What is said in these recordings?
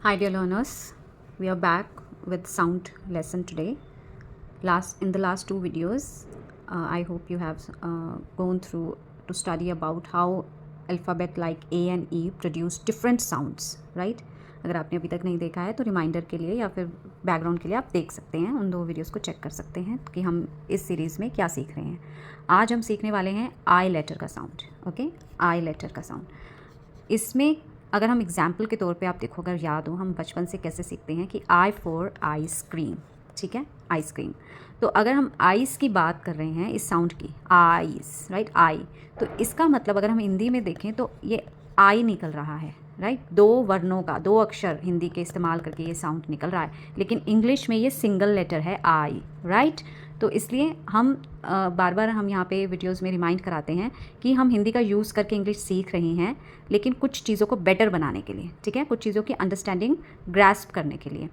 Hi dear learners, we are back with sound lesson today. In the last two videos, I hope you have gone through to study about how alphabet like A and E produce different sounds, right? अगर आपने अभी तक नहीं देखा है तो reminder के लिए या फिर बैकग्राउंड के लिए आप देख सकते हैं, उन दो वीडियोस को चेक कर सकते हैं कि हम इस सीरीज़ में क्या सीख रहे हैं। आज हम सीखने वाले हैं आई लेटर का साउंड, ओके, आई लेटर का साउंड। इसमें अगर हम एग्जाम्पल के तौर पे आप देखो, अगर याद हो हम बचपन से कैसे सीखते हैं कि आई फॉर आइसक्रीम, ठीक है, आइसक्रीम। तो अगर हम आइस की बात कर रहे हैं इस साउंड की, आइस, राइट, आई, तो इसका मतलब अगर हम हिंदी में देखें तो ये आई निकल रहा है, राइट, दो वर्णों का, दो अक्षर हिंदी के इस्तेमाल करके ये साउंड निकल रहा है, लेकिन इंग्लिश में ये सिंगल लेटर है आई, राइट। तो इसलिए हम बार बार हम यहाँ पे वीडियोस में रिमाइंड कराते हैं कि हम हिंदी का यूज़ करके इंग्लिश सीख रहे हैं, लेकिन कुछ चीज़ों को बेटर बनाने के लिए, ठीक है, कुछ चीज़ों की अंडरस्टैंडिंग ग्रास्प करने के लिए।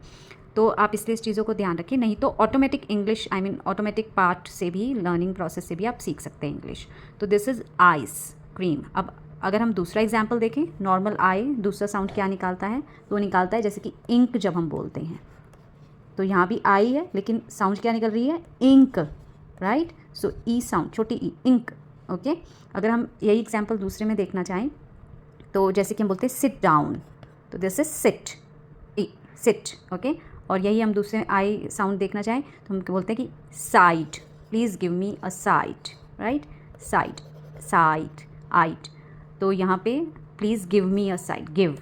तो आप इसलिए इस चीज़ों को ध्यान रखिए, नहीं तो automatic English, I mean automatic part से भी, लर्निंग प्रोसेस से भी आप सीख सकते हैं इंग्लिश। तो दिस इज़ आइस क्रीम। अब अगर हम दूसरा एग्जाम्पल देखें, नॉर्मल आई दूसरा साउंड क्या निकालता है, तो निकालता है जैसे कि इंक जब हम बोलते हैं, तो यहाँ भी आई है लेकिन साउंड क्या निकल रही है, इंक, राइट। सो ई साउंड, छोटी ई, इंक, ओके। अगर हम यही एग्जाम्पल दूसरे में देखना चाहें तो जैसे कि हम बोलते हैं सिट डाउन, तो this is sit, E, sit, okay. और यही हम दूसरे आई साउंड देखना चाहें तो हम बोलते हैं कि side, please give me a side, right, side, side, aight. तो यहाँ पे please give me a side, give,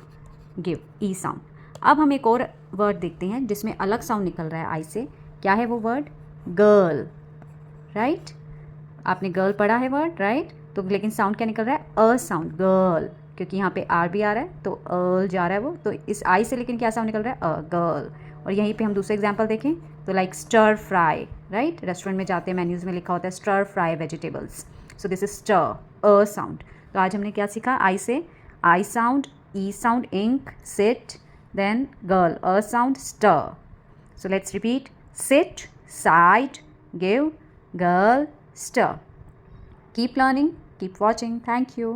give, E sound. अब हम एक और वर्ड देखते हैं जिसमें अलग साउंड निकल रहा है आई से। क्या है वो वर्ड, गर्ल, राइट। आपने गर्ल पढ़ा है वर्ड, राइट। तो लेकिन साउंड क्या निकल रहा है, अ साउंड, गर्ल, क्योंकि यहाँ पे आर भी आ रहा है तो अल जा रहा है वो, तो इस आई से लेकिन क्या साउंड निकल रहा है, अ, गर्ल। और यहीं पे हम दूसरा एग्जांपल देखें तो like stir fry, right, restaurant में जाते हैं मेन्यूज़ में लिखा होता है stir fry vegetables, so this is stir, uh sound. तो आज हमने क्या सीखा, I say, I sound, E sound, ink, sit, then girl, a sound, stir. So let's repeat, sit, side, give, girl, stir. Keep learning, keep watching. Thank you.